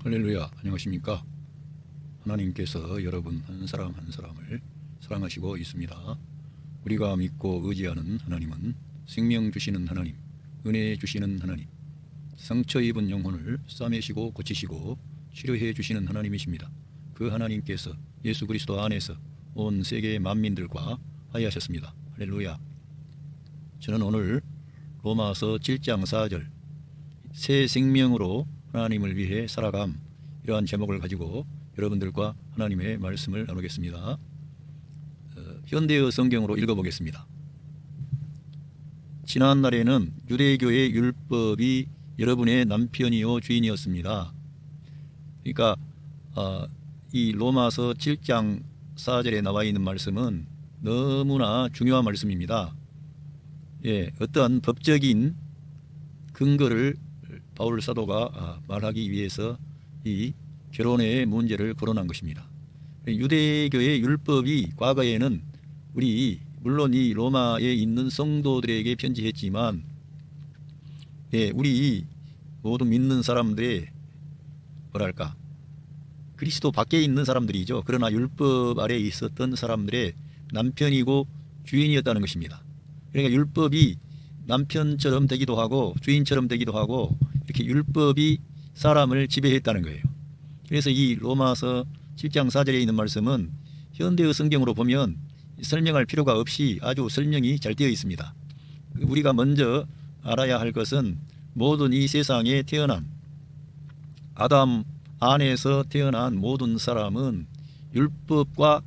할렐루야, 안녕하십니까. 하나님께서 여러분 한 사람 한 사람을 사랑하시고 있습니다. 우리가 믿고 의지하는 하나님은 생명 주시는 하나님, 은혜 주시는 하나님, 상처 입은 영혼을 싸매시고 고치시고 치료해 주시는 하나님이십니다. 그 하나님께서 예수 그리스도 안에서 온 세계 만민들과 화해하셨습니다. 할렐루야. 저는 오늘 로마서 7장 4절 새 생명으로 하나님을 위해 살아감, 이러한 제목을 가지고 여러분들과 하나님의 말씀을 나누겠습니다. 현대어 성경으로 읽어보겠습니다. 지난날에는 유대교의 율법이 여러분의 남편이요 주인이었습니다. 그러니까 이 로마서 7장 4절에 나와 있는 말씀은 너무나 중요한 말씀입니다. 어떠한 법적인 근거를 바울 사도가 말하기 위해서 이 결혼의 문제를 거론한 것입니다. 유대교의 율법이 과거에는 물론 이 로마에 있는 성도들에게 편지했지만 우리 모두 믿는 사람들의 그리스도 밖에 있는 사람들이죠. 그러나 율법 아래에 있었던 사람들의 남편이고 주인이었다는 것입니다. 그러니까 율법이 남편처럼 되기도 하고 주인처럼 되기도 하고 이렇게 율법이 사람을 지배했다는 거예요. 그래서 이 로마서 7장 4절에 있는 말씀은 현대의 성경으로 보면 설명할 필요가 없이 아주 설명이 잘 되어 있습니다. 우리가 먼저 알아야 할 것은 모든 이 세상에 태어난 아담 안에서 태어난 모든 사람은 율법과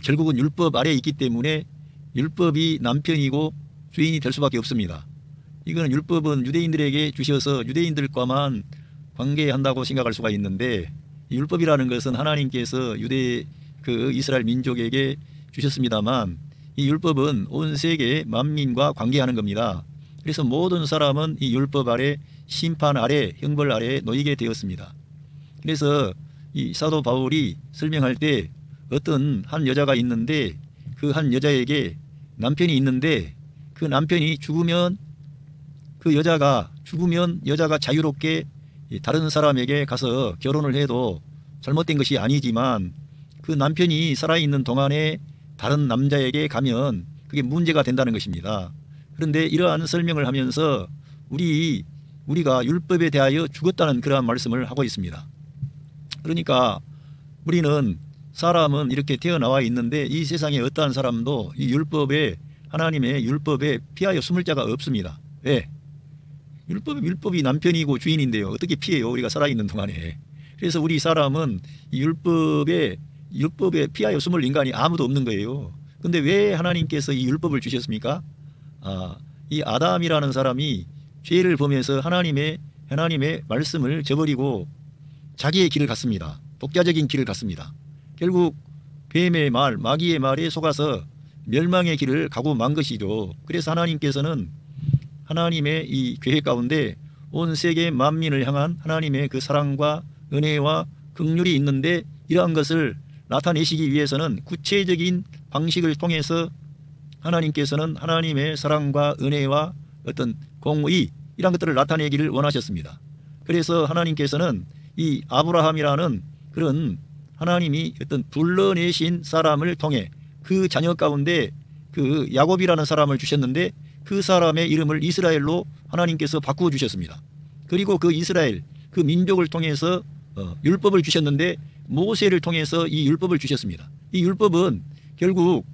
결국은 율법 아래에 있기 때문에 율법이 남편이고 주인이 될 수밖에 없습니다. 이거는 율법은 유대인들에게 주셔서 유대인들과만 관계한다고 생각할 수가 있는데, 율법이라는 것은 하나님께서 이스라엘 민족에게 주셨습니다만 이 율법은 온 세계 만민과 관계하는 겁니다. 그래서 모든 사람은 이 율법 아래, 심판 아래, 형벌 아래에 놓이게 되었습니다. 그래서 이 사도 바울이 설명할 때 어떤 한 여자가 있는데 그 한 여자에게 남편이 있는데 그 남편이 죽으면 여자가 자유롭게 다른 사람에게 가서 결혼을 해도 잘못된 것이 아니지만 그 남편이 살아있는 동안에 다른 남자에게 가면 그게 문제가 된다는 것입니다. 그런데 이러한 설명을 하면서 우리가 율법에 대하여 죽었다는 그러한 말씀을 하고 있습니다. 그러니까 사람은 이렇게 태어나와 있는데 이 세상에 어떠한 사람도 이 하나님의 율법에 피하여 숨을 자가 없습니다. 왜? 율법이 남편이고 주인인데요. 어떻게 피해요? 우리가 살아있는 동안에. 그래서 우리 사람은 이 율법에 피하여 숨을 인간이 아무도 없는 거예요. 근데 왜 하나님께서 이 율법을 주셨습니까? 이 아담이라는 사람이 죄를 범해서 하나님의 말씀을 저버리고 자기의 길을 갔습니다. 독자적인 길을 갔습니다. 결국 뱀의 말, 마귀의 말에 속아서 멸망의 길을 가고 만 것이죠. 그래서 하나님께서는 하나님의 이 계획 가운데 온 세계 만민을 향한 하나님의 그 사랑과 은혜와 긍휼이 있는데, 이러한 것을 나타내시기 위해서는 구체적인 방식을 통해서 하나님께서는 하나님의 사랑과 은혜와 어떤 공의, 이런 것들을 나타내기를 원하셨습니다. 그래서 하나님께서는 이 아브라함이라는 그런 하나님이 어떤 불러내신 사람을 통해 그 자녀 가운데 그 야곱이라는 사람을 주셨는데 그 사람의 이름을 이스라엘로 하나님께서 바꾸어 주셨습니다. 그리고 그 이스라엘, 그 민족을 통해서 율법을 주셨는데 모세를 통해서 이 율법을 주셨습니다. 이 율법은 결국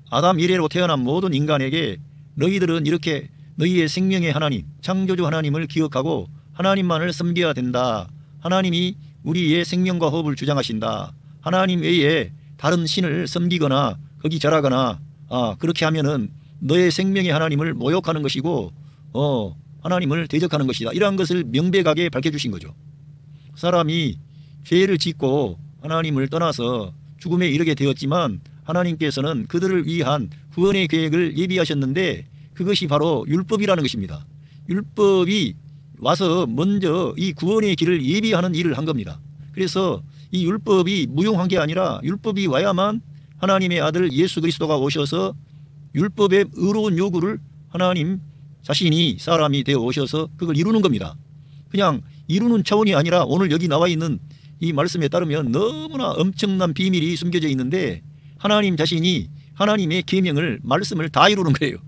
아담 이래로 태어난 모든 인간에게 너희들은 이렇게 너희의 생명의 하나님, 창조주 하나님을 기억하고 하나님만을 섬겨야 된다. 하나님이 우리의 생명과 호흡을 주장하신다. 하나님 외에 다른 신을 섬기거나 거기 절하거나 그렇게 하면은 너의 생명의 하나님을 모욕하는 것이고 하나님을 대적하는 것이다. 이러한 것을 명백하게 밝혀주신 거죠. 사람이 죄를 짓고 하나님을 떠나서 죽음에 이르게 되었지만 하나님께서는 그들을 위한 구원의 계획을 예비하셨는데 그것이 바로 율법이라는 것입니다. 율법이 와서 먼저 이 구원의 길을 예비하는 일을 한 겁니다. 그래서 이 율법이 무용한 게 아니라 율법이 와야만 하나님의 아들 예수 그리스도가 오셔서 율법의 의로운 요구를 하나님 자신이 사람이 되어 오셔서 그걸 이루는 겁니다. 그냥 이루는 차원이 아니라 오늘 여기 나와 있는 이 말씀에 따르면 너무나 엄청난 비밀이 숨겨져 있는데 하나님 자신이 하나님의 계명을 말씀을 다 이루는 거예요.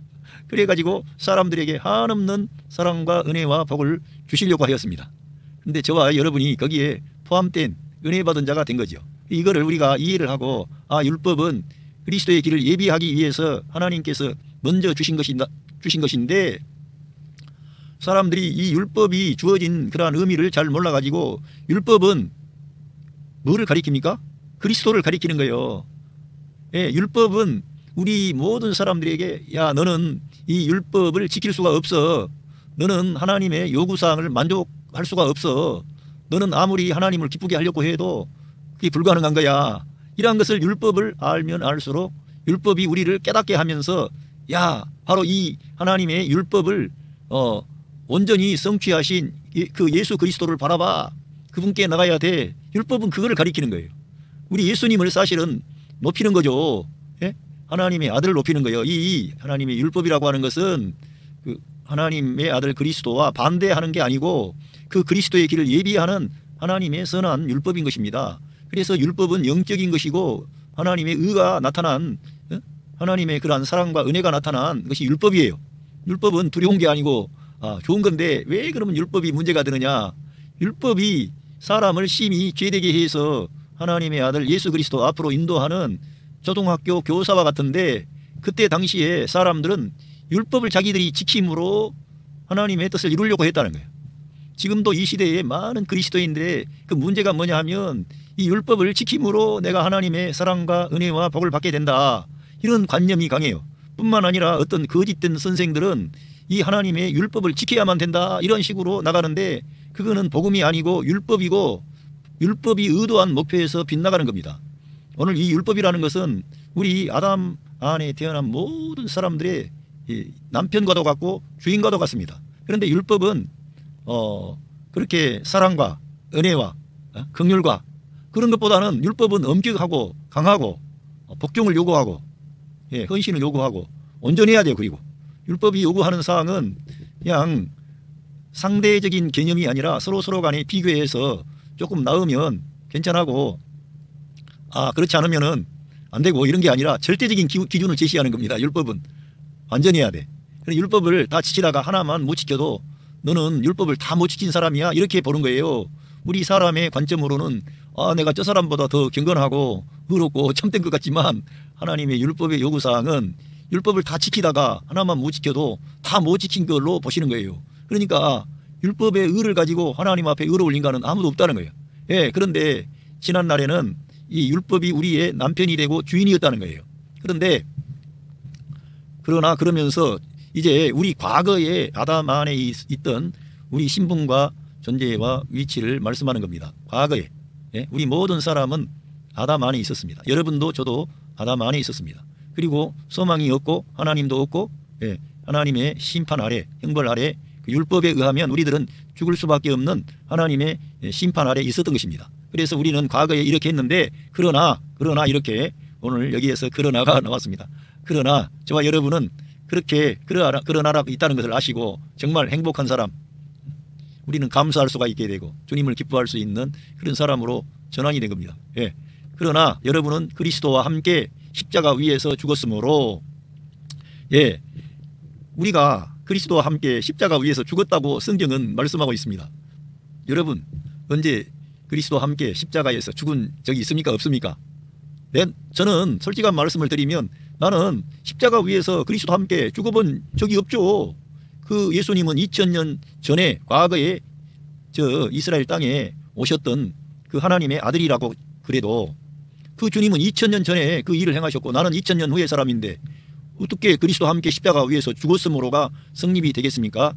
그래가지고 사람들에게 한없는 사랑과 은혜와 복을 주시려고 하였습니다. 그런데 저와 여러분이 거기에 포함된 은혜 받은 자가 된 거죠. 이거를 우리가 이해를 하고 율법은 그리스도의 길을 예비하기 위해서 하나님께서 먼저 주신 것인데 사람들이 이 율법이 주어진 그러한 의미를 잘 몰라가지고 율법은 뭐를 가리킵니까? 그리스도를 가리키는 거예요. 예, 율법은 우리 모든 사람들에게 야 너는 이 율법을 지킬 수가 없어. 너는 하나님의 요구사항을 만족할 수가 없어. 너는 아무리 하나님을 기쁘게 하려고 해도 그게 불가능한 거야. 이러한 것을 율법을 알면 알수록 율법이 우리를 깨닫게 하면서 야 바로 이 하나님의 율법을 온전히 성취하신 그 예수 그리스도를 바라봐. 그분께 나가야 돼. 율법은 그거를 가리키는 거예요. 우리 예수님을 사실은 높이는 거죠. 예? 하나님의 아들을 높이는 거예요. 이 하나님의 율법이라고 하는 것은 그 하나님의 아들 그리스도와 반대하는 게 아니고 그 그리스도의 길을 예비하는 하나님의 선한 율법인 것입니다. 그래서 율법은 영적인 것이고 하나님의 의가 나타난 하나님의 그러한 사랑과 은혜가 나타난 것이 율법이에요. 율법은 두려운 게 아니고 좋은 건데 왜 그러면 율법이 문제가 되느냐. 율법이 사람을 심히 죄되게 해서 하나님의 아들 예수 그리스도 앞으로 인도하는 초등학교 교사와 같은데 그때 당시에 사람들은 율법을 자기들이 지킴으로 하나님의 뜻을 이루려고 했다는 거예요. 지금도 이 시대에 많은 그리스도인들의 그 문제가 뭐냐 하면 이 율법을 지킴으로 내가 하나님의 사랑과 은혜와 복을 받게 된다. 이런 관념이 강해요. 뿐만 아니라 어떤 거짓된 선생들은 이 하나님의 율법을 지켜야만 된다. 이런 식으로 나가는데 그거는 복음이 아니고 율법이고 율법이 의도한 목표에서 빗나가는 겁니다. 오늘 이 율법이라는 것은 우리 아담 안에 태어난 모든 사람들의 남편과도 같고 주인과도 같습니다. 그런데 율법은 그렇게 사랑과 은혜와 긍휼과 그런 것보다는 율법은 엄격하고 강하고 복종을 요구하고 헌신을 요구하고 온전해야 돼요. 그리고 율법이 요구하는 사항은 그냥 상대적인 개념이 아니라 서로 간에 비교해서 조금 나으면 괜찮고 그렇지 않으면은 안 되고 이런 게 아니라 절대적인 기준을 제시하는 겁니다. 율법은 완전해야 돼. 율법을 다 지키다가 하나만 못 지켜도 너는 율법을 다 못 지킨 사람이야 이렇게 보는 거예요. 우리 사람의 관점으로는 내가 저 사람보다 더 경건하고 의롭고 참된 것 같지만 하나님의 율법의 요구사항은 율법을 다 지키다가 하나만 못 지켜도 다 못 지킨 걸로 보시는 거예요. 그러니까 율법의 의를 가지고 하나님 앞에 의로울 인간은 아무도 없다는 거예요. 그런데 지난 날에는 이 율법이 우리의 남편이 되고 주인이었다는 거예요. 그러면서 이제 우리 과거에 아담 안에 있던 우리 신분과 존재와 위치를 말씀하는 겁니다. 과거에 우리 모든 사람은 아담 안에 있었습니다. 여러분도 저도 아담 안에 있었습니다. 그리고 소망이 없고 하나님도 없고 하나님의 심판 아래 형벌 아래 그 율법에 의하면 우리들은 죽을 수밖에 없는 하나님의 심판 아래 있었던 것입니다. 그래서 우리는 과거에 이렇게 했는데 그러나 이렇게 오늘 여기에서 그러나가 나왔습니다. 그러나 저와 여러분은 그렇게 그러나가 있다는 것을 아시고 정말 행복한 사람 우리는 감사할 수가 있게 되고 주님을 기뻐할 수 있는 그런 사람으로 전환이 된 겁니다. 그러나 여러분은 그리스도와 함께 십자가 위에서 죽었으므로 우리가 그리스도와 함께 십자가 위에서 죽었다고 성경은 말씀하고 있습니다. 여러분 언제 그리스도와 함께 십자가에서 죽은 적이 있습니까? 없습니까? 저는 솔직한 말씀을 드리면 나는 십자가 위에서 그리스도와 함께 죽어본 적이 없죠. 그 예수님은 2000년 전에 과거에 저 이스라엘 땅에 오셨던 그 하나님의 아들이라고 그래도 그 주님은 2000년 전에 그 일을 행하셨고 나는 2000년 후의 사람인데 어떻게 그리스도와 함께 십자가 위에서 죽었으므로가 성립이 되겠습니까?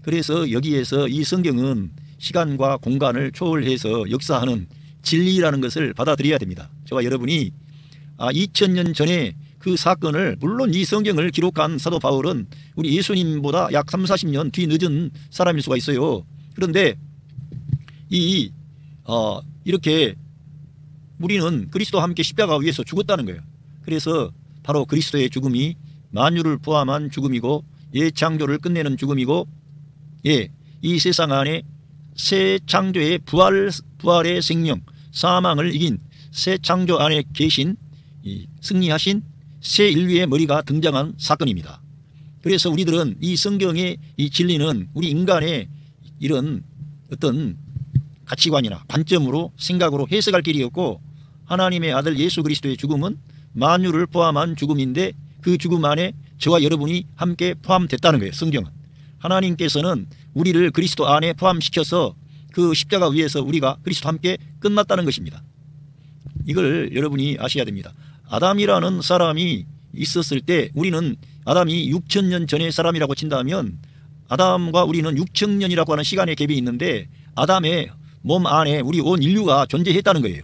그래서 여기에서 이 성경은 시간과 공간을 초월해서 역사하는 진리라는 것을 받아들여야 됩니다. 저와 여러분이 2000년 전에 그 사건을 물론 이 성경을 기록한 사도 바울은 우리 예수님보다 약 30-40년 뒤늦은 사람일 수가 있어요. 그런데 이렇게 우리는 그리스도와 함께 십자가 위에서 죽었다는 거예요. 그래서 바로 그리스도의 죽음이 만유를 포함한 죽음이고 창조를 끝내는 죽음이고 이 이 세상 안에 새 창조의 부활의 생명, 사망을 이긴 새 창조 안에 계신 이 승리하신 새 인류의 머리가 등장한 사건입니다. 그래서 우리들은 이 성경의 이 진리는 우리 인간의 이런 어떤 가치관이나 관점으로 생각으로 해석할 길이 없고, 하나님의 아들 예수 그리스도의 죽음은 만유를 포함한 죽음인데 그 죽음 안에 저와 여러분이 함께 포함됐다는 거예요. 성경은 하나님께서는 우리를 그리스도 안에 포함시켜서 그 십자가 위에서 우리가 그리스도와 함께 끝났다는 것입니다. 이걸 여러분이 아셔야 됩니다. 아담이라는 사람이 있었을 때 우리는 아담이 6천년 전의 사람이라고 친다면 아담과 우리는 6천년이라고 하는 시간의 갭이 있는데 아담의 몸 안에 우리 온 인류가 존재했다는 거예요.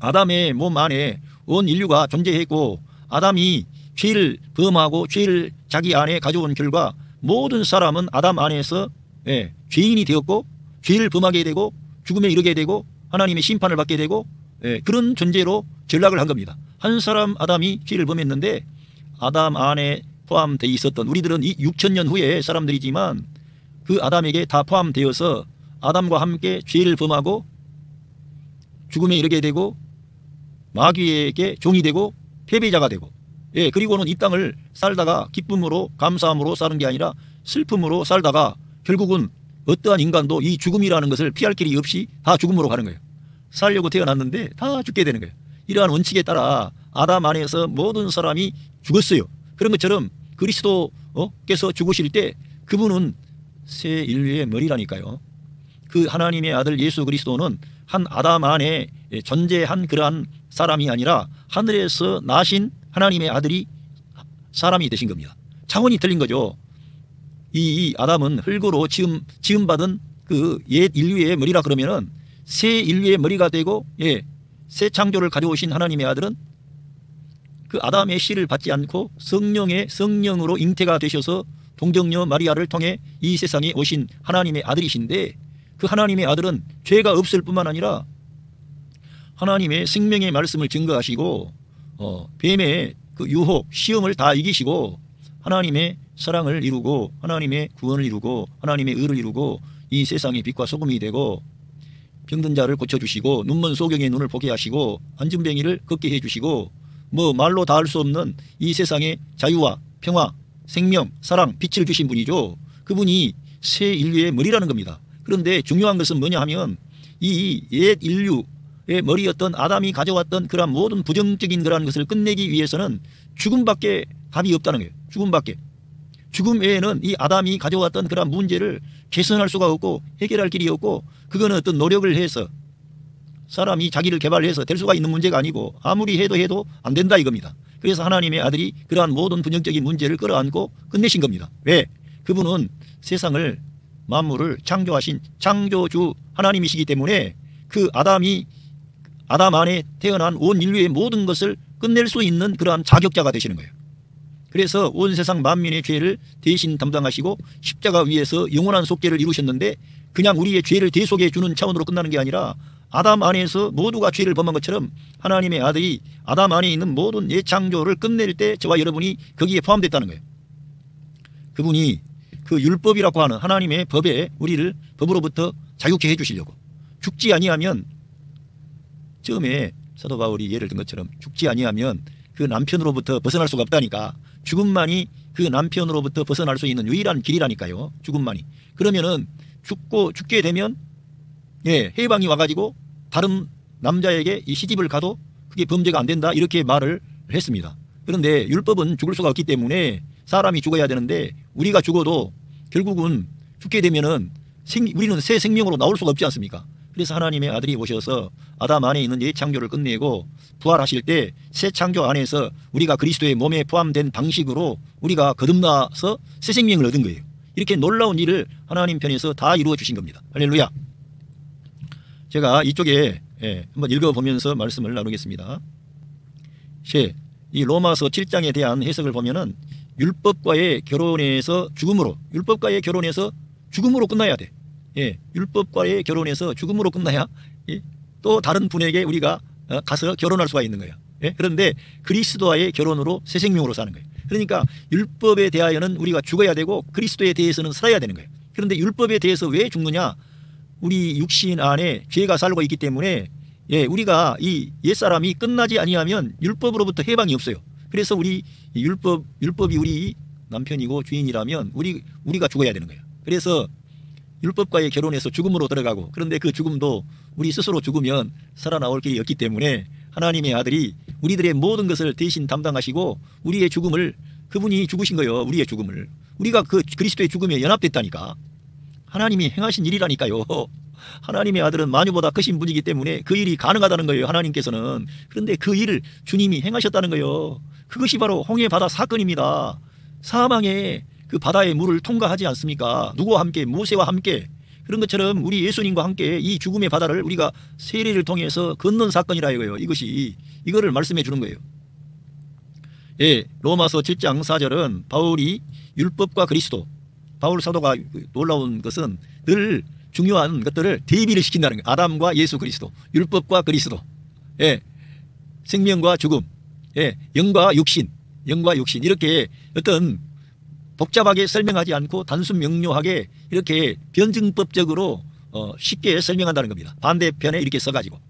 아담의 몸 안에 온 인류가 존재했고, 아담이 죄를 범하고 죄를 자기 안에 가져온 결과 모든 사람은 아담 안에서 죄인이 되었고 죄를 범하게 되고 죽음에 이르게 되고 하나님의 심판을 받게 되고 그런 존재로 전락을 한 겁니다. 한 사람 아담이 죄를 범했는데 아담 안에 포함되어 있었던 우리들은 이 6천년 후의 사람들이지만 그 아담에게 다 포함되어서 아담과 함께 죄를 범하고 죽음에 이르게 되고 마귀에게 종이 되고 패배자가 되고, 그리고는 이 땅을 살다가 기쁨으로 감사함으로 사는 게 아니라 슬픔으로 살다가 결국은 어떠한 인간도 이 죽음이라는 것을 피할 길이 없이 다 죽음으로 가는 거예요. 살려고 태어났는데 다 죽게 되는 거예요. 이러한 원칙에 따라 아담 안에서 모든 사람이 죽었어요. 그런 것처럼 그리스도께서 죽으실 때 그분은 새 인류의 머리라니까요. 그 하나님의 아들 예수 그리스도는 한 아담 안에 존재한 그러한 사람이 아니라 하늘에서 나신 하나님의 아들이 사람이 되신 겁니다. 차원이 틀린 거죠. 이 아담은 흙으로 지음받은 그 옛 인류의 머리라 그러면은 새 인류의 머리가 되고 새 창조를 가져오신 하나님의 아들은 그 아담의 씨를 받지 않고 성령으로 잉태가 되셔서 동정녀 마리아를 통해 이 세상에 오신 하나님의 아들이신데, 그 하나님의 아들은 죄가 없을 뿐만 아니라 하나님의 생명의 말씀을 증거하시고 뱀의 그 유혹 시험을 다 이기시고 하나님의 사랑을 이루고 하나님의 구원을 이루고 하나님의 의를 이루고 이 세상의 빛과 소금이 되고 병든 자를 고쳐주시고 눈먼 소경의 눈을 보게 하시고 안진뱅이를 걷게 해주시고 말로 다 할 수 없는 이 세상의 자유와 평화, 생명, 사랑, 빛을 주신 분이죠. 그분이 새 인류의 머리라는 겁니다. 그런데 중요한 것은 뭐냐 하면 이 옛 인류의 머리였던 아담이 가져왔던 그런 모든 부정적인 그런 것을 끝내기 위해서는 죽음밖에 답이 없다는 거예요. 죽음밖에. 죽음 외에는 이 아담이 가져왔던 그런 문제를 개선할 수가 없고 해결할 길이 없고, 그거는 어떤 노력을 해서 사람이 자기를 개발해서 될 수가 있는 문제가 아니고 아무리 해도 안 된다 이겁니다. 그래서 하나님의 아들이 그러한 모든 부정적인 문제를 끌어안고 끝내신 겁니다. 왜? 그분은 세상을 만물을 창조하신 창조주 하나님이시기 때문에 그 아담 안에 태어난 온 인류의 모든 것을 끝낼 수 있는 그러한 자격자가 되시는 거예요. 그래서 온 세상 만민의 죄를 대신 담당하시고 십자가 위에서 영원한 속죄를 이루셨는데, 그냥 우리의 죄를 대속해 주는 차원으로 끝나는 게 아니라 아담 안에서 모두가 죄를 범한 것처럼 하나님의 아들이 아담 안에 있는 모든 예창조를 끝낼 때 저와 여러분이 거기에 포함됐다는 거예요. 그분이 그 율법이라고 하는 하나님의 법에 우리를 법으로부터 자유케 해주시려고, 죽지 아니하면, 처음에 사도 바울이 예를 든 것처럼 죽지 아니하면 그 남편으로부터 벗어날 수가 없다니까, 죽음만이 그 남편으로부터 벗어날 수 있는 유일한 길이라니까요. 죽음만이. 그러면은 죽게 되면 해방이 와가지고 다른 남자에게 이 시집을 가도 그게 범죄가 안 된다 이렇게 말을 했습니다. 그런데 율법은 죽을 수가 없기 때문에 사람이 죽어야 되는데, 우리가 죽어도 결국은 죽게 되면은 우리는 새 생명으로 나올 수가 없지 않습니까? 그래서 하나님의 아들이 오셔서 아담 안에 있는 옛창조를 끝내고 부활하실 때 새 창조 안에서 우리가 그리스도의 몸에 포함된 방식으로 우리가 거듭나서 새 생명을 얻은 거예요. 이렇게 놀라운 일을 하나님 편에서 다 이루어 주신 겁니다. 할렐루야. 제가 이쪽에 한번 읽어보면서 말씀을 나누겠습니다. 이 로마서 7장에 대한 해석을 보면은 율법과의 결혼에서 죽음으로 끝나야 돼. 율법과의 결혼에서 죽음으로 끝나야 또 다른 분에게 우리가 가서 결혼할 수가 있는 거예요. 그런데 그리스도와의 결혼으로 새 생명으로 사는 거예요. 그러니까 율법에 대하여는 우리가 죽어야 되고 그리스도에 대해서는 살아야 되는 거예요. 그런데 율법에 대해서 왜 죽느냐? 우리 육신 안에 죄가 살고 있기 때문에 우리가 이 옛사람이 끝나지 아니하면 율법으로부터 해방이 없어요. 그래서 우리 율법이 우리 남편이고 주인이라면 우리가 죽어야 되는 거예요. 그래서 율법과의 결혼해서 죽음으로 들어가고, 그런데 그 죽음도 우리 스스로 죽으면 살아나올 길이 없기 때문에 하나님의 아들이 우리들의 모든 것을 대신 담당하시고 우리의 죽음을 그분이 죽으신 거예요. 우리의 죽음을 우리가 그 그리스도의 죽음에 연합됐다니까. 하나님이 행하신 일이라니까요. 하나님의 아들은 만유보다 크신 분이기 때문에 그 일이 가능하다는 거예요. 하나님께서는. 그런데 그 일을 주님이 행하셨다는 거예요. 그것이 바로 홍해 바다 사건입니다. 사망의 그 바다의 물을 통과하지 않습니까? 누구와 함께? 모세와 함께. 그런 것처럼 우리 예수님과 함께 이 죽음의 바다를 우리가 세례를 통해서 건넌 사건이라 이거예요. 이거를 말씀해 주는 거예요. 로마서 7장 4절은 바울이 율법과 그리스도, 바울 사도가 놀라운 것은 늘 중요한 것들을 대비를 시킨다는 거예요. 아담과 예수 그리스도, 율법과 그리스도, 생명과 죽음, 영과 육신 이렇게 어떤 복잡하게 설명하지 않고 단순 명료하게 이렇게 변증법적으로 쉽게 설명한다는 겁니다. 반대편에 이렇게 써가지고.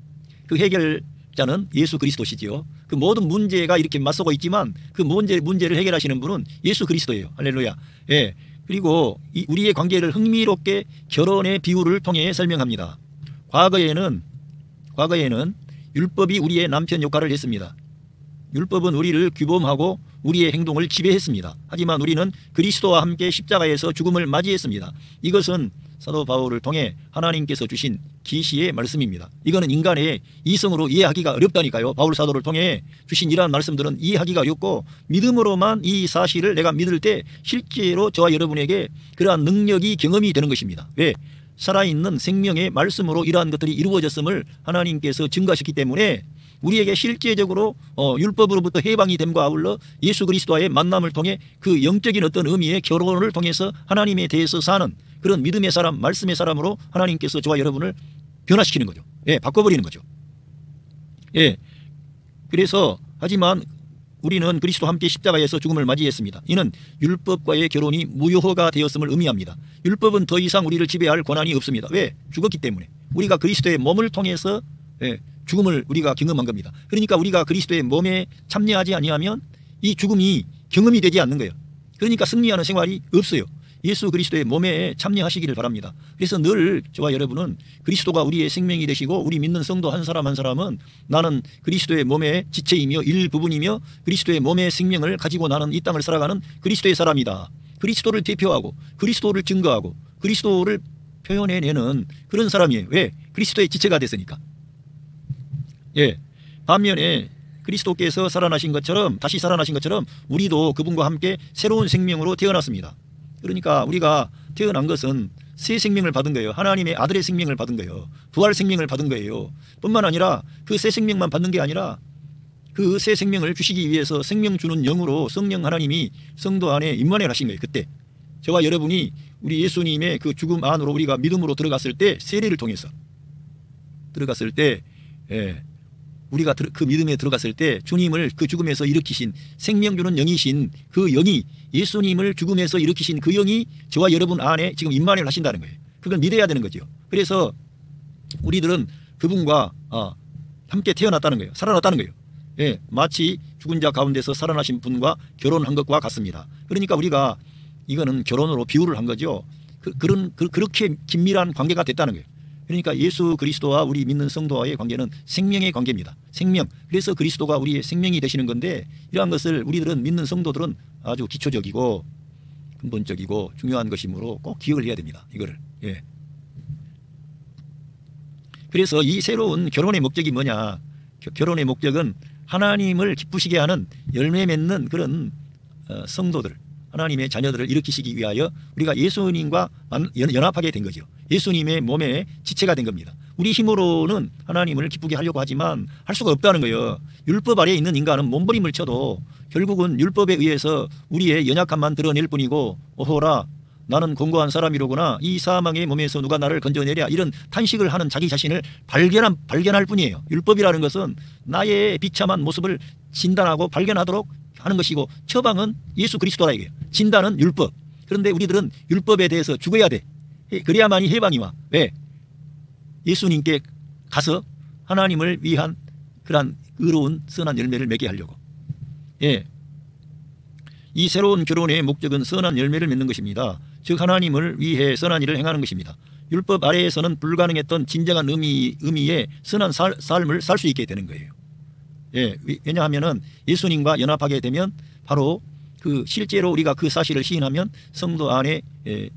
그 해결자는 예수 그리스도시지요. 그 모든 문제가 이렇게 맞서고 있지만 그 문제를 해결하시는 분은 예수 그리스도예요. 할렐루야. 그리고 우리의 관계를 흥미롭게 결혼의 비유를 통해 설명합니다. 과거에는 율법이 우리의 남편 역할을 했습니다. 율법은 우리를 규범하고 우리의 행동을 지배했습니다. 하지만 우리는 그리스도와 함께 십자가에서 죽음을 맞이했습니다. 이것은 사도 바울을 통해 하나님께서 주신 계시의 말씀입니다. 이거는 인간의 이성으로 이해하기가 어렵다니까요. 바울 사도를 통해 주신 이러한 말씀들은 이해하기가 어렵고 믿음으로만 이 사실을 내가 믿을 때 실제로 저와 여러분에게 그러한 능력이 경험이 되는 것입니다. 왜? 살아있는 생명의 말씀으로 이러한 것들이 이루어졌음을 하나님께서 증거하셨기 때문에 우리에게 실제적으로 율법으로부터 해방이 됨과 아울러 예수 그리스도와의 만남을 통해 그 영적인 어떤 의미의 결혼을 통해서 하나님에 대해서 사는 그런 믿음의 사람, 말씀의 사람으로 하나님께서 저와 여러분을 변화시키는 거죠. 바꿔버리는 거죠. 그래서 하지만 우리는 그리스도와 함께 십자가에서 죽음을 맞이했습니다. 이는 율법과의 결혼이 무효가 되었음을 의미합니다. 율법은 더 이상 우리를 지배할 권한이 없습니다. 왜? 죽었기 때문에. 우리가 그리스도의 몸을 통해서 죽음을 우리가 경험한 겁니다. 그러니까 우리가 그리스도의 몸에 참여하지 아니하면 이 죽음이 경험이 되지 않는 거예요. 그러니까 승리하는 생활이 없어요. 예수 그리스도의 몸에 참여하시기를 바랍니다. 그래서 늘 저와 여러분은 그리스도가 우리의 생명이 되시고 우리 믿는 성도 한 사람 한 사람은 나는 그리스도의 몸의 지체이며 일부분이며 그리스도의 몸의 생명을 가지고 나는 이 땅을 살아가는 그리스도의 사람이다. 그리스도를 대표하고 그리스도를 증거하고 그리스도를 표현해내는 그런 사람이에요. 왜? 그리스도의 지체가 됐으니까. 반면에 그리스도께서 살아나신 것처럼 다시 살아나신 것처럼 우리도 그분과 함께 새로운 생명으로 태어났습니다. 그러니까 우리가 태어난 것은 새 생명을 받은 거예요. 하나님의 아들의 생명을 받은 거예요. 부활 생명을 받은 거예요. 뿐만 아니라 그 새 생명만 받는 게 아니라 그 새 생명을 주시기 위해서 생명 주는 영으로 성령 하나님이 성도 안에 임만을 하신 거예요. 그때 저와 여러분이 우리 예수님의 그 죽음 안으로 우리가 믿음으로 들어갔을 때 세례를 통해서 들어갔을 때 우리가 그 믿음에 들어갔을 때 주님을 그 죽음에서 일으키신 생명 주는 영이신 그 영이 예수님을 죽음에서 일으키신 그 영이 저와 여러분 안에 지금 임만을 하신다는 거예요. 그걸 믿어야 되는 거죠. 그래서 우리들은 그분과 함께 태어났다는 거예요. 살아났다는 거예요. 마치 죽은 자 가운데서 살아나신 분과 결혼한 것과 같습니다. 그러니까 우리가 이거는 결혼으로 비유를 한 거죠. 그렇게 긴밀한 관계가 됐다는 거예요. 그러니까 예수 그리스도와 우리 믿는 성도와의 관계는 생명의 관계입니다. 생명. 그래서 그리스도가 우리의 생명이 되시는 건데 이러한 것을 우리들은 믿는 성도들은 아주 기초적이고 근본적이고 중요한 것이므로 꼭 기억을 해야 됩니다. 이거를. 그래서 이 새로운 결혼의 목적이 뭐냐? 결혼의 목적은 하나님을 기쁘시게 하는 열매 맺는 그런 성도들, 하나님의 자녀들을 일으키시기 위하여 우리가 예수님과 연합하게 된 거죠. 예수님의 몸에 지체가 된 겁니다. 우리 힘으로는 하나님을 기쁘게 하려고 하지만 할 수가 없다는 거예요. 율법 아래에 있는 인간은 몸부림을 쳐도 결국은 율법에 의해서 우리의 연약함만 드러낼 뿐이고 오호라 나는 공고한 사람이로구나 이 사망의 몸에서 누가 나를 건져내랴 이런 탄식을 하는 자기 자신을 발견할 뿐이에요. 율법이라는 것은 나의 비참한 모습을 진단하고 발견하도록 하는 것이고 처방은 예수 그리스도라 이거예요. 진단은 율법. 그런데 우리들은 율법에 대해서 죽어야 돼. 그래야만이 해방이 와. 왜? 예수님께 가서 하나님을 위한 그러한 의로운 선한 열매를 맺게 하려고. 예. 이 새로운 결혼의 목적은 선한 열매를 맺는 것입니다. 즉 하나님을 위해 선한 일을 행하는 것입니다. 율법 아래에서는 불가능했던 진정한 의미의 선한 삶을 살 수 있게 되는 거예요. 예. 왜냐하면은 예수님과 연합하게 되면 바로 그 실제로 우리가 그 사실을 시인하면 성도 안에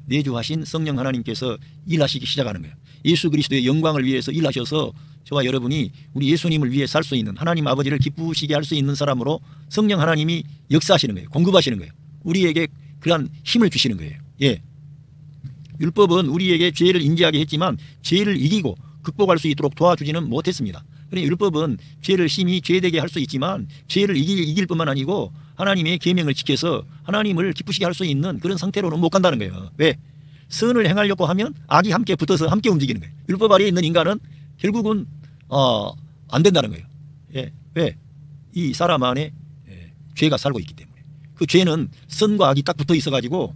내주하신 성령 하나님께서 일하시기 시작하는 거예요. 예수 그리스도의 영광을 위해서 일하셔서 저와 여러분이 우리 예수님을 위해 살 수 있는, 하나님 아버지를 기쁘시게 할 수 있는 사람으로 성령 하나님이 역사하시는 거예요. 공급하시는 거예요. 우리에게 그러한 힘을 주시는 거예요. 예. 율법은 우리에게 죄를 인지하게 했지만 죄를 이기고 극복할 수 있도록 도와주지는 못했습니다. 그러니 율법은 죄를 심히 죄되게 할 수 있지만 죄를 이길 뿐만 아니고 하나님의 계명을 지켜서 하나님을 기쁘시게 할 수 있는 그런 상태로는 못 간다는 거예요. 왜? 선을 행하려고 하면 악이 함께 붙어서 함께 움직이는 거예요. 율법 아래에 있는 인간은 결국은 안 된다는 거예요. 예. 왜? 이 사람 안에 죄가 살고 있기 때문에. 그 죄는 선과 악이 딱 붙어 있어 가지고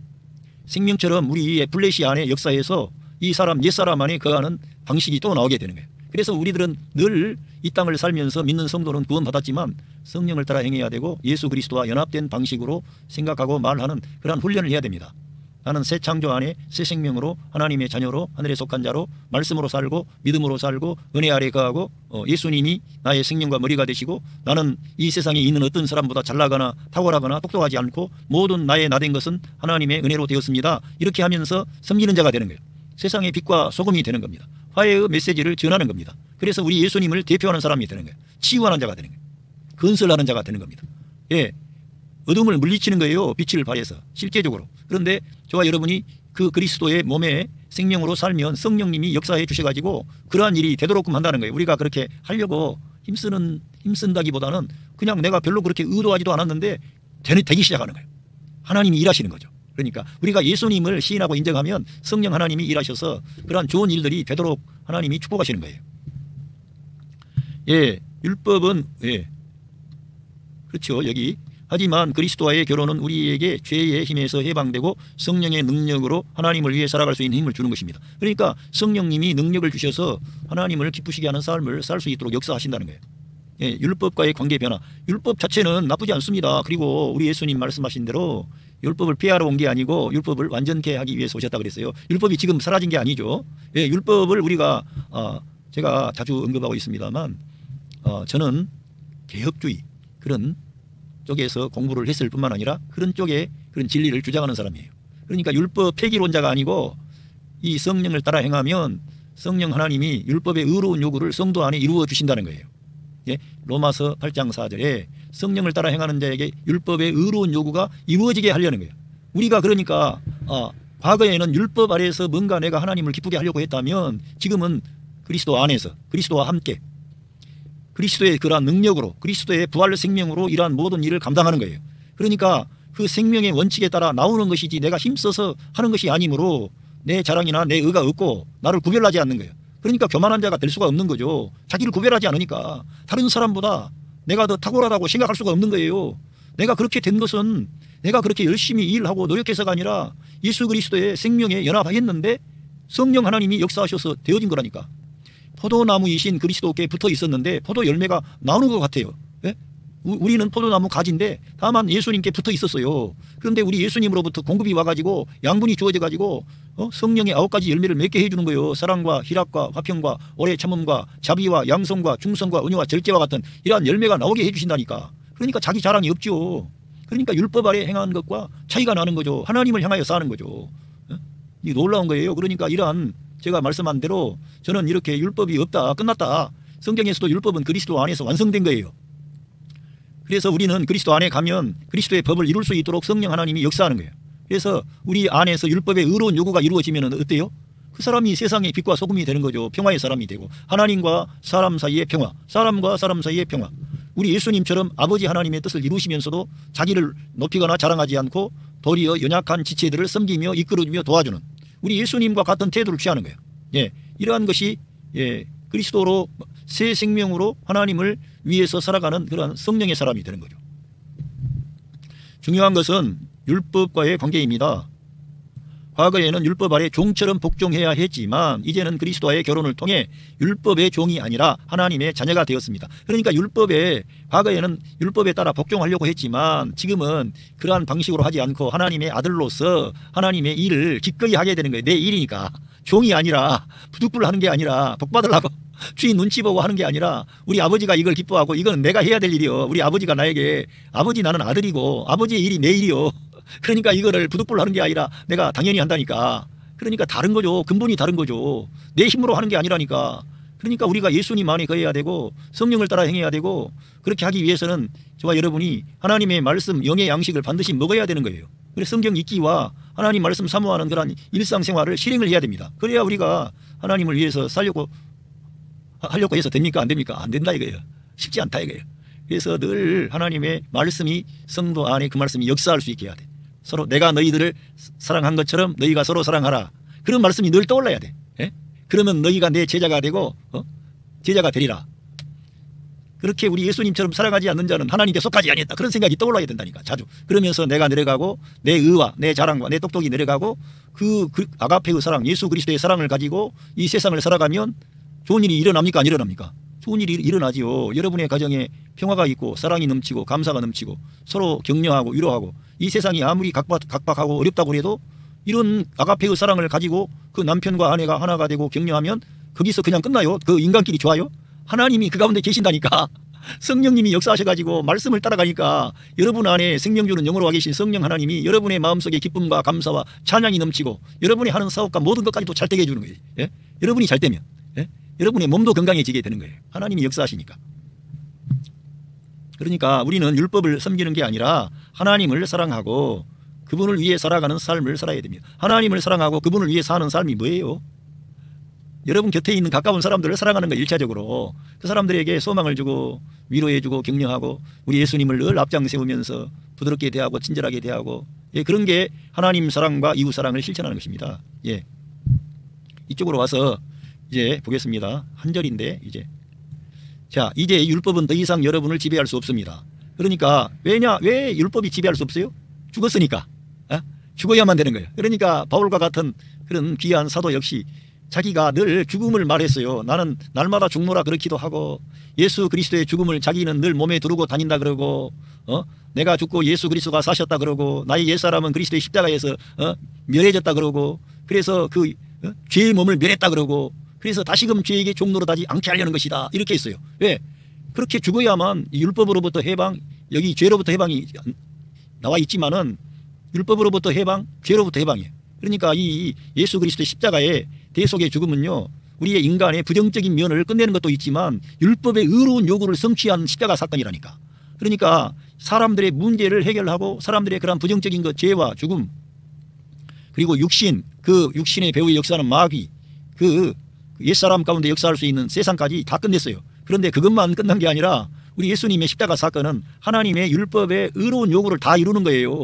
생명처럼 우리의 플래시 안에 역사해서 이 사람 옛사람 안에 거하는 방식이 또 나오게 되는 거예요. 그래서 우리들은 늘 이 땅을 살면서 믿는 성도는 구원받았지만 성령을 따라 행해야 되고 예수 그리스도와 연합된 방식으로 생각하고 말하는 그러한 훈련을 해야 됩니다. 나는 새 창조 안에 새 생명으로 하나님의 자녀로 하늘에 속한 자로 말씀으로 살고 믿음으로 살고 은혜 아래 거하고 예수님이 나의 생명과 머리가 되시고 나는 이 세상에 있는 어떤 사람보다 잘나거나 탁월하거나 똑똑하지 않고 모든 나의 나된 것은 하나님의 은혜로 되었습니다. 이렇게 하면서 섬기는 자가 되는 거예요. 세상의 빛과 소금이 되는 겁니다. 화해의 메시지를 전하는 겁니다. 그래서 우리 예수님을 대표하는 사람이 되는 거예요. 치유하는 자가 되는 거예요. 건설하는 자가 되는 겁니다. 예, 어둠을 물리치는 거예요. 빛을 발해서 실제적으로. 그런데 저와 여러분이 그 그리스도의 몸에 생명으로 살면 성령님이 역사해 주셔가지고 그러한 일이 되도록끔 한다는 거예요. 우리가 그렇게 하려고 힘쓴다기보다는 그냥 내가 별로 그렇게 의도하지도 않았는데 되기 시작하는 거예요. 하나님이 일하시는 거죠. 그러니까 우리가 예수님을 시인하고 인정하면 성령 하나님이 일하셔서 그러한 좋은 일들이 되도록 하나님이 축복하시는 거예요. 예, 율법은 예, 그렇죠. 여기 하지만 그리스도와의 결혼은 우리에게 죄의 힘에서 해방되고 성령의 능력으로 하나님을 위해 살아갈 수 있는 힘을 주는 것입니다. 그러니까 성령님이 능력을 주셔서 하나님을 기쁘시게 하는 삶을 살 수 있도록 역사하신다는 거예요. 예, 율법과의 관계 변화. 율법 자체는 나쁘지 않습니다. 그리고 우리 예수님 말씀하신 대로 율법을 폐하러 온 게 아니고 율법을 완전케 하기 위해서 오셨다 그랬어요. 율법이 지금 사라진 게 아니죠. 예, 율법을 우리가 제가 자주 언급하고 있습니다만 저는 개혁주의 그런 쪽에서 공부를 했을 뿐만 아니라 그런 쪽에 그런 진리를 주장하는 사람이에요. 그러니까 율법 폐기론자가 아니고 이 성령을 따라 행하면 성령 하나님이 율법의 의로운 요구를 성도 안에 이루어 주신다는 거예요. 예? 로마서 8장 4절에 성령을 따라 행하는 자에게 율법의 의로운 요구가 이루어지게 하려는 거예요. 우리가 그러니까 과거에는 율법 아래에서 뭔가 내가 하나님을 기쁘게 하려고 했다면 지금은 그리스도 안에서 그리스도와 함께 그리스도의 그러한 능력으로 그리스도의 부활 생명으로 이러한 모든 일을 감당하는 거예요. 그러니까 그 생명의 원칙에 따라 나오는 것이지 내가 힘써서 하는 것이 아니므로 내 자랑이나 내 의가 없고 나를 구별하지 않는 거예요. 그러니까 교만한 자가 될 수가 없는 거죠. 자기를 구별하지 않으니까 다른 사람보다 내가 더 탁월하다고 생각할 수가 없는 거예요. 내가 그렇게 된 것은 내가 그렇게 열심히 일하고 노력해서가 아니라 예수 그리스도의 생명에 연합했는데 성령 하나님이 역사하셔서 되어진 거라니까. 포도나무이신 그리스도께 붙어 있었는데 포도 열매가 나오는 것 같아요. 예? 우리는 포도나무 가지인데 다만 예수님께 붙어 있었어요. 그런데 우리 예수님으로부터 공급이 와가지고 양분이 주어져가지고 성령의 9가지 열매를 맺게 해주는 거예요. 사랑과 희락과 화평과 오래 참음과 자비와 양성과 중성과 은혜와 절제와 같은 이러한 열매가 나오게 해주신다니까. 그러니까 자기 자랑이 없죠. 그러니까 율법 아래 행하는 것과 차이가 나는 거죠. 하나님을 향하여 사는 거죠. 이 놀라운 거예요. 그러니까 이러한 제가 말씀한 대로 저는 이렇게 율법이 없다 끝났다. 성경에서도 율법은 그리스도 안에서 완성된 거예요. 그래서 우리는 그리스도 안에 가면 그리스도의 법을 이룰 수 있도록 성령 하나님이 역사하는 거예요. 그래서 우리 안에서 율법의 의로운 요구가 이루어지면 어때요? 그 사람이 세상의 빛과 소금이 되는 거죠. 평화의 사람이 되고 하나님과 사람 사이의 평화, 사람과 사람 사이의 평화. 우리 예수님처럼 아버지 하나님의 뜻을 이루시면서도 자기를 높이거나 자랑하지 않고 도리어 연약한 지체들을 섬기며 이끌어주며 도와주는 우리 예수님과 같은 태도를 취하는 거예요. 예, 이러한 것이 그리스도로 새 생명으로 하나님을 위해서 살아가는 그런 성령의 사람이 되는 거죠. 중요한 것은 율법과의 관계입니다. 과거에는 율법 아래 종처럼 복종해야 했지만 이제는 그리스도와의 결혼을 통해 율법의 종이 아니라 하나님의 자녀가 되었습니다. 그러니까 과거에는 율법에 따라 복종하려고 했지만 지금은 그러한 방식으로 하지 않고 하나님의 아들로서 하나님의 일을 기꺼이 하게 되는 거예요. 내 일이니까. 종이 아니라 부득불 하는 게 아니라 복받으려고 주인 눈치 보고 하는 게 아니라 우리 아버지가 이걸 기뻐하고 이건 내가 해야 될 일이요. 우리 아버지가 나에게 아버지 나는 아들이고 아버지의 일이 내 일이요. 그러니까 이거를 부득불 하는 게 아니라 내가 당연히 한다니까. 그러니까 다른 거죠. 근본이 다른 거죠. 내 힘으로 하는 게 아니라니까. 그러니까 우리가 예수님 안에 거해야 되고 성령을 따라 행해야 되고 그렇게 하기 위해서는 저와 여러분이 하나님의 말씀 영의 양식을 반드시 먹어야 되는 거예요. 그래서 성경 읽기와 하나님 말씀 사모하는 그런 일상생활을 실행을 해야 됩니다. 그래야 우리가 하나님을 위해서 하려고 해서 됩니까? 안 됩니까? 안 된다 이거예요. 쉽지 않다 이거예요. 그래서 늘 하나님의 말씀이 성도 안에 그 말씀이 역사할 수 있게 해야 돼. 서로 내가 너희들을 사랑한 것처럼 너희가 서로 사랑하라. 그런 말씀이 늘 떠올라야 돼. 예? 그러면 너희가 내 제자가 되고 제자가 되리라. 그렇게 우리 예수님처럼 사랑하지 않는 자는 하나님께 속하지 아니했다. 그런 생각이 떠올라야 된다니까 자주. 그러면서 내가 내려가고 내 의와 내 자랑과 내 똑똑이 내려가고 그 아가페의 사랑 예수 그리스도의 사랑을 가지고 이 세상을 살아가면 좋은 일이 일어납니까? 안 일어납니까? 좋은 일이 일어나지요. 여러분의 가정에 평화가 있고 사랑이 넘치고 감사가 넘치고 서로 격려하고 위로하고 이 세상이 아무리 각박하고 어렵다고 해도 이런 아가페의 사랑을 가지고 그 남편과 아내가 하나가 되고 격려하면 거기서 그냥 끝나요? 그 인간끼리 좋아요? 하나님이 그 가운데 계신다니까. 성령님이 역사하셔가지고 말씀을 따라가니까 여러분 안에 생명 주는 영으로 와 계신 성령 하나님이 여러분의 마음속에 기쁨과 감사와 찬양이 넘치고 여러분이 하는 사업과 모든 것까지도 잘 되게 해주는 거예요. 예? 여러분이 잘 되면 예? 여러분의 몸도 건강해지게 되는 거예요. 하나님이 역사하시니까. 그러니까 우리는 율법을 섬기는 게 아니라 하나님을 사랑하고 그분을 위해 살아가는 삶을 살아야 됩니다. 하나님을 사랑하고 그분을 위해 사는 삶이 뭐예요? 여러분 곁에 있는 가까운 사람들을 사랑하는 거 일차적으로 그 사람들에게 소망을 주고 위로해주고 격려하고 우리 예수님을 늘 앞장 세우면서 부드럽게 대하고 친절하게 대하고 예, 그런 게 하나님 사랑과 이웃 사랑을 실천하는 것입니다. 예. 이쪽으로 와서 이제 보겠습니다. 한 절인데 이제 율법은 더 이상 여러분을 지배할 수 없습니다. 그러니까 왜 율법이 지배할 수 없어요? 죽었으니까. 죽어야만 되는 거예요. 그러니까 바울과 같은 그런 귀한 사도 역시 자기가 늘 죽음을 말했어요. 나는 날마다 죽노라 그렇기도 하고 예수 그리스도의 죽음을 자기는 늘 몸에 두르고 다닌다 그러고 내가 죽고 예수 그리스도가 사셨다 그러고 나의 옛사람은 그리스도의 십자가에서 멸해졌다 그러고 그래서 그 죄의 몸을 멸했다 그러고 그래서 다시금 죄에게 종노릇하지 않게 하려는 것이다 이렇게 했어요. 왜? 그렇게 죽어야만 율법으로부터 해방 여기 죄로부터 해방이 나와 있지만은 율법으로부터 해방 죄로부터 해방이에요. 그러니까 이 예수 그리스도의 십자가의 대속의 죽음은요 우리의 인간의 부정적인 면을 끝내는 것도 있지만 율법의 의로운 요구를 성취한 십자가 사건이라니까. 그러니까 사람들의 문제를 해결하고 사람들의 그런 부정적인 것 죄와 죽음 그리고 육신 그 육신의 배후의 역사는 마귀 그 옛사람 가운데 역사할 수 있는 세상까지 다 끝냈어요. 그런데 그것만 끝난 게 아니라 우리 예수님의 십자가 사건은 하나님의 율법의 의로운 요구를 다 이루는 거예요.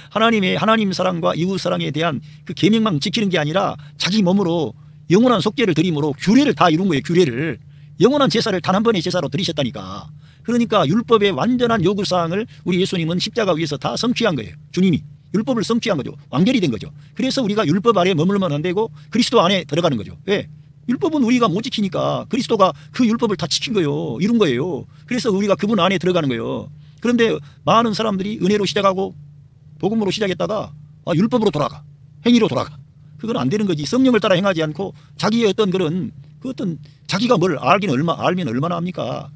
하나님 사랑과 이웃 사랑에 대한 그 계명만 지키는 게 아니라 자기 몸으로 영원한 속죄를 드림으로 규례를 다 이룬 거예요. 규례를 영원한 제사를 단 한 번의 제사로 드리셨다니까. 그러니까 율법의 완전한 요구사항을 우리 예수님은 십자가 위에서 다 성취한 거예요. 주님이 율법을 성취한 거죠. 완결이 된 거죠. 그래서 우리가 율법 아래 머물면 안 되고 그리스도 안에 들어가는 거죠. 왜? 율법은 우리가 못 지키니까 그리스도가 그 율법을 다 지킨 거예요. 이룬 거예요. 그래서 우리가 그분 안에 들어가는 거예요. 그런데 많은 사람들이 은혜로 시작하고 복음으로 시작했다가 율법으로 돌아가. 행위로 돌아가. 그건 안 되는 거지. 성령을 따라 행하지 않고 자기의 어떤 자기가 뭘 알면 얼마나 합니까?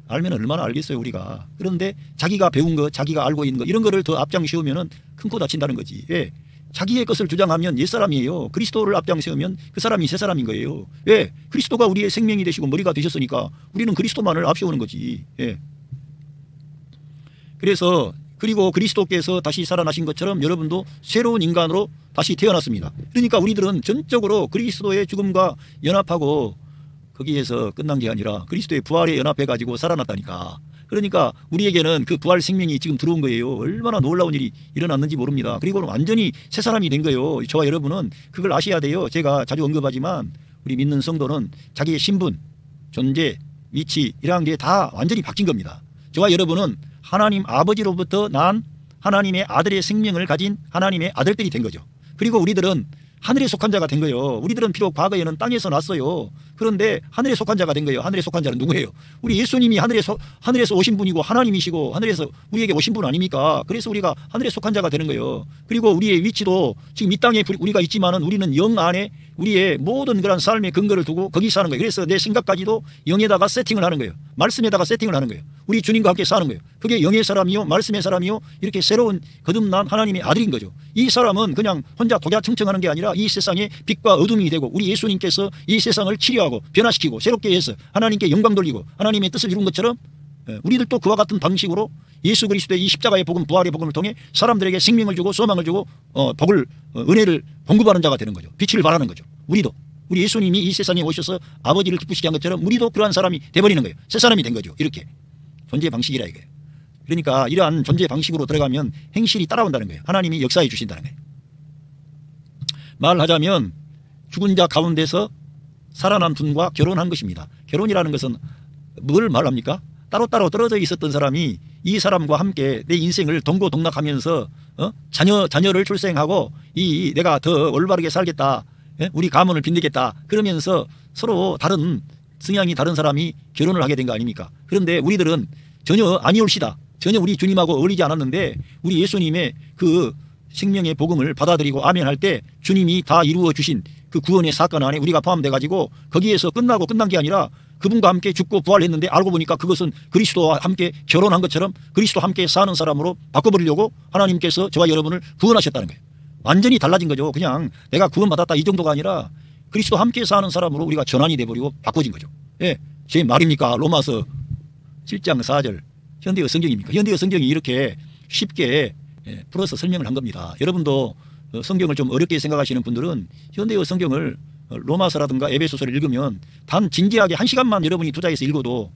알면 얼마나 알겠어요 우리가. 그런데 자기가 배운 거 자기가 알고 있는 거 이런 거를 더 앞장 세우면 큰 코 다친다는 거지. 왜? 자기의 것을 주장하면 옛사람이에요. 그리스도를 앞장 세우면 그 사람이 새사람인 거예요. 왜? 그리스도가 우리의 생명이 되시고 머리가 되셨으니까 우리는 그리스도만을 앞세우는 거지. 예. 그래서 그리고 그리스도께서 다시 살아나신 것처럼 여러분도 새로운 인간으로 다시 태어났습니다. 그러니까 우리들은 전적으로 그리스도의 죽음과 연합하고 거기에서 끝난 게 아니라 그리스도의 부활에 연합해 가지고 살아났다니까. 그러니까 우리에게는 그 부활 생명이 지금 들어온 거예요. 얼마나 놀라운 일이 일어났는지 모릅니다. 그리고 완전히 새 사람이 된 거예요. 저와 여러분은 그걸 아셔야 돼요. 제가 자주 언급하지만 우리 믿는 성도는 자기의 신분, 존재, 위치 이런 게 다 완전히 바뀐 겁니다. 저와 여러분은 하나님 아버지로부터 난 하나님의 아들의 생명을 가진 하나님의 아들들이 된 거죠. 그리고 우리들은 하늘에 속한 자가 된 거예요. 우리들은 비록 과거에는 땅에서 났어요. 그런데 하늘에 속한 자가 된 거예요. 하늘에 속한 자는 누구예요? 우리 예수님이 하늘에서 오신 분이고 하나님이시고 하늘에서 우리에게 오신 분 아닙니까? 그래서 우리가 하늘에 속한 자가 되는 거예요. 그리고 우리의 위치도 지금 이 땅에 우리가 있지만은 우리는 영 안에 우리의 모든 그런 삶의 근거를 두고 거기 사는 거예요. 그래서 내 생각까지도 영에다가 세팅을 하는 거예요. 말씀에다가 세팅을 하는 거예요. 우리 주님과 함께 사는 거예요. 그게 영의 사람이요 말씀의 사람이요 이렇게 새로운 거듭난 하나님의 아들인 거죠. 이 사람은 그냥 혼자 독야청청하는 게 아니라 이 세상의 빛과 어둠이 되고 우리 예수님께서 이 세상을 치료하고 변화시키고 새롭게 해서 하나님께 영광 돌리고 하나님의 뜻을 이룬 것처럼 우리들도 그와 같은 방식으로 예수 그리스도의 이 십자가의 복음 부활의 복음을 통해 사람들에게 생명을 주고 소망을 주고 복을 은혜를 공급하는 자가 되는 거죠. 빛을 발하는 거죠. 우리 예수님이 이 세상에 오셔서 아버지를 기쁘시게 한 것처럼 우리도 그러한 사람이 돼버리는 거예요. 새 사람이 된 거죠. 이렇게 존재 방식이라 이거예요. 그러니까 이러한 존재 방식으로 들어가면 행실이 따라온다는 거예요. 하나님이 역사해 주신다는 거예요. 말하자면 죽은 자 가운데서 살아난 분과 결혼한 것입니다. 결혼이라는 것은 뭘 말합니까? 따로따로 떨어져 있었던 사람이 이 사람과 함께 내 인생을 동고동락하면서 자녀를 출생하고 내가 더 올바르게 살겠다. 우리 가문을 빛내겠다. 그러면서 서로 다른 성향이 다른 사람이 결혼을 하게 된 거 아닙니까? 그런데 우리들은 전혀 아니올시다. 전혀 우리 주님하고 어울리지 않았는데 우리 예수님의 그 생명의 복음을 받아들이고 아멘할 때 주님이 다 이루어 주신 그 구원의 사건 안에 우리가 포함돼 가지고 거기에서 끝난 게 아니라 그분과 함께 죽고 부활했는데 알고 보니까 그것은 그리스도와 함께 결혼한 것처럼 그리스도와 함께 사는 사람으로 바꿔버리려고 하나님께서 저와 여러분을 구원하셨다는 거예요. 완전히 달라진 거죠. 그냥 내가 구원받았다 이 정도가 아니라 그리스도와 함께 사는 사람으로 우리가 전환이 돼버리고 바꿔진 거죠. 예, 제 말입니까? 로마서 7장 4절 현대어 성경입니까? 현대어 성경이 이렇게 쉽게 풀어서 설명을 한 겁니다. 여러분도 성경을 좀 어렵게 생각하시는 분들은 현대어 성경을 로마서라든가 에베소서를 읽으면 단 진지하게 1시간만 여러분이 투자해서 읽어도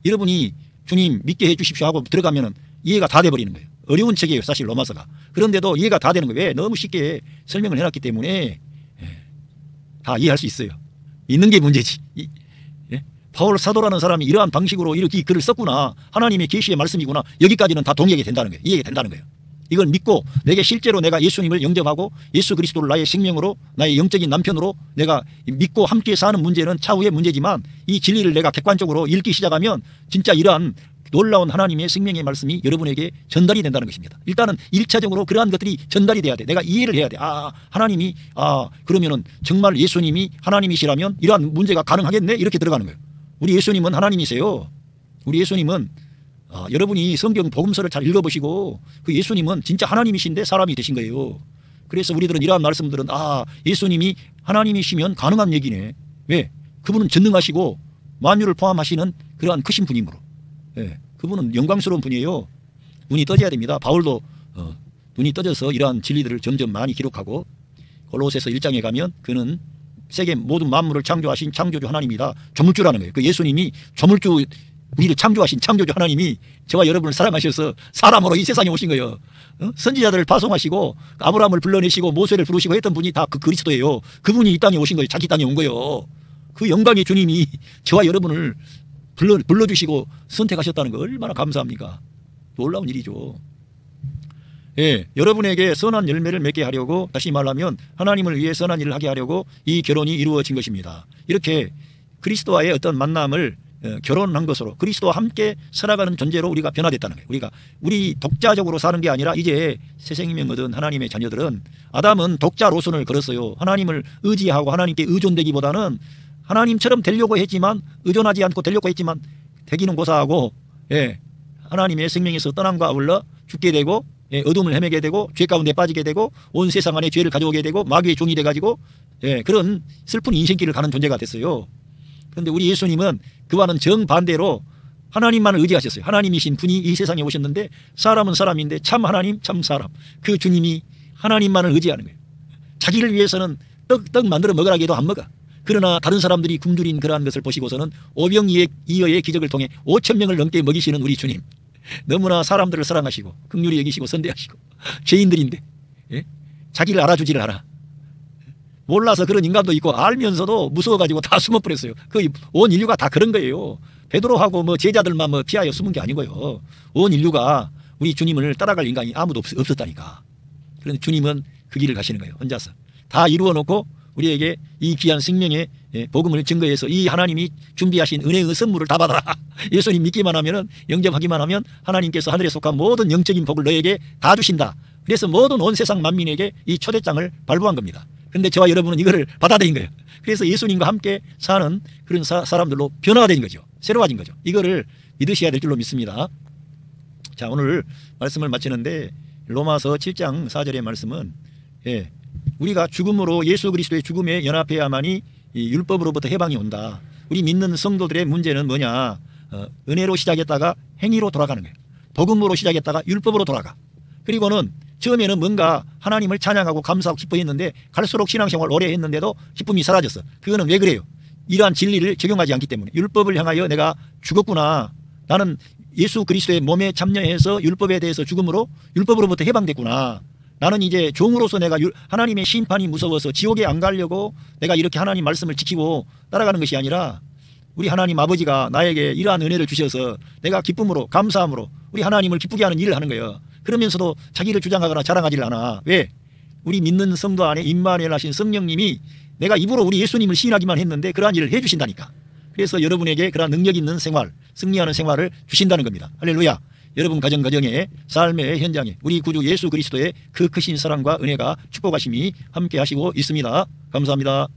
여러분이 주님 믿게 해 주십시오 하고 들어가면 이해가 다 돼버리는 거예요. 어려운 책이에요 사실 로마서가. 그런데도 이해가 다 되는 거예요. 왜? 너무 쉽게 설명을 해놨기 때문에 다 이해할 수 있어요. 있는 게 문제지. 바울 사도라는 사람이 이러한 방식으로 이렇게 글을 썼구나. 하나님의 계시의 말씀이구나. 여기까지는 다 동의하게 된다는 거예요. 이해가 된다는 거예요. 이걸 믿고 내가 실제로 내가 예수님을 영접하고 예수 그리스도를 나의 생명으로 나의 영적인 남편으로 내가 믿고 함께 사는 문제는 차후의 문제지만 이 진리를 내가 객관적으로 읽기 시작하면 진짜 이러한 놀라운 하나님의 생명의 말씀이 여러분에게 전달이 된다는 것입니다. 일단은 1차적으로 그러한 것들이 전달이 돼야 돼. 내가 이해를 해야 돼. 하나님이 그러면은 정말 예수님이 하나님이시라면 이러한 문제가 가능하겠네 이렇게 들어가는 거예요. 우리 예수님은 하나님이세요. 우리 예수님은 여러분이 성경 복음서를 잘 읽어보시고 그 예수님은 진짜 하나님이신데 사람이 되신 거예요. 그래서 우리들은 이러한 말씀들은 예수님이 하나님이시면 가능한 얘기네. 왜? 그분은 전능하시고 만유를 포함하시는 그러한 크신 분이므로. 그분은 영광스러운 분이에요. 눈이 떠져야 됩니다. 바울도 눈이 떠져서 이러한 진리들을 점점 많이 기록하고 골로새서 1장에 가면 그는 세계 모든 만물을 창조하신 창조주 하나님이다. 조물주라는 거예요. 그 예수님이 조물주 우리를 창조하신 창조주 하나님이 저와 여러분을 사랑하셔서 사람으로 이 세상에 오신 거예요. 선지자들을 파송하시고 아브라함을 불러내시고 모세를 부르시고 했던 분이 다 그 그리스도예요. 그분이 이 땅에 오신 거예요. 자기 땅에 온 거예요. 그 영광의 주님이 저와 여러분을 불러주시고 선택하셨다는 거 얼마나 감사합니까? 놀라운 일이죠. 여러분에게 선한 열매를 맺게 하려고 다시 말하면 하나님을 위해 선한 일을 하게 하려고 이 결혼이 이루어진 것입니다. 이렇게 그리스도와의 어떤 만남을 결혼한 것으로 그리스도와 함께 살아가는 존재로 우리가 변화됐다는 거예요. 우리 독자적으로 사는 게 아니라 이제 새 생명 얻은 하나님의 자녀들은 아담은 독자 노선을 걸었어요. 하나님을 의지하고 하나님께 의존되기보다는 하나님처럼 되려고 했지만 의존하지 않고 되려고 했지만 되기는 고사하고 하나님의 생명에서 떠남과 아울러 죽게 되고 어둠을 헤매게 되고 죄 가운데 빠지게 되고 온 세상 안에 죄를 가져오게 되고 마귀의 종이 돼가지고 그런 슬픈 인생길을 가는 존재가 됐어요. 그런데 우리 예수님은 그와는 정반대로 하나님만을 의지하셨어요. 하나님이신 분이 이 세상에 오셨는데 사람은 사람인데 참 하나님 참 사람 그 주님이 하나님만을 의지하는 거예요. 자기를 위해서는 떡 만들어 먹으라고 해도 안 먹어. 그러나 다른 사람들이 굶주린 그러한 것을 보시고서는 오병이어의 기적을 통해 5,000명을 넘게 먹이시는 우리 주님 너무나 사람들을 사랑하시고 긍휼히 여기시고 선대하시고 죄인들인데 자기를 알아주지를 않아. 몰라서 그런 인간도 있고 알면서도 무서워가지고 다 숨어버렸어요. 온 인류가 다 그런 거예요. 베드로하고 제자들만 피하여 숨은 게 아니고요. 온 인류가 우리 주님을 따라갈 인간이 아무도 없었다니까. 그런데 주님은 그 길을 가시는 거예요. 혼자서. 다 이루어 놓고 우리에게 이 귀한 생명의 복음을 증거해서 이 하나님이 준비하신 은혜의 선물을 다 받아라. 예수님 믿기만 하면, 영접하기만 하면 하나님께서 하늘에 속한 모든 영적인 복을 너에게 다 주신다. 그래서 모든 온 세상 만민에게 이 초대장을 발부한 겁니다. 그런데 저와 여러분은 이거를 받아들인 거예요. 그래서 예수님과 함께 사는 그런 사람들로 변화가 된 거죠. 새로워진 거죠. 이거를 믿으셔야 될 줄로 믿습니다. 자, 오늘 말씀을 마치는데 로마서 7장 4절의 말씀은 우리가 죽음으로 예수 그리스도의 죽음에 연합해야만이 이 율법으로부터 해방이 온다. 우리 믿는 성도들의 문제는 뭐냐? 은혜로 시작했다가 행위로 돌아가는 거예요. 복음으로 시작했다가 율법으로 돌아가. 그리고는 처음에는 뭔가 하나님을 찬양하고 감사하고 기뻐했는데 갈수록 신앙생활 오래 했는데도 기쁨이 사라졌어. 그거는 왜 그래요? 이러한 진리를 적용하지 않기 때문에. 율법을 향하여 내가 죽었구나. 나는 예수 그리스도의 몸에 참여해서 율법에 대해서 죽음으로 율법으로부터 해방됐구나. 나는 이제 종으로서 내가 하나님의 심판이 무서워서 지옥에 안 가려고 내가 이렇게 하나님 말씀을 지키고 따라가는 것이 아니라 우리 하나님 아버지가 나에게 이러한 은혜를 주셔서 내가 기쁨으로 감사함으로 우리 하나님을 기쁘게 하는 일을 하는 거예요. 그러면서도 자기를 주장하거나 자랑하지를 않아. 왜? 우리 믿는 성도 안에 임마누엘 하신 성령님이 내가 입으로 우리 예수님을 시인하기만 했는데 그러한 일을 해주신다니까. 그래서 여러분에게 그러한 능력 있는 생활, 승리하는 생활을 주신다는 겁니다. 할렐루야. 여러분 가정의 삶의 현장에 우리 구주 예수 그리스도의 그 크신 사랑과 은혜가 축복하심이 함께 하시고 있습니다. 감사합니다.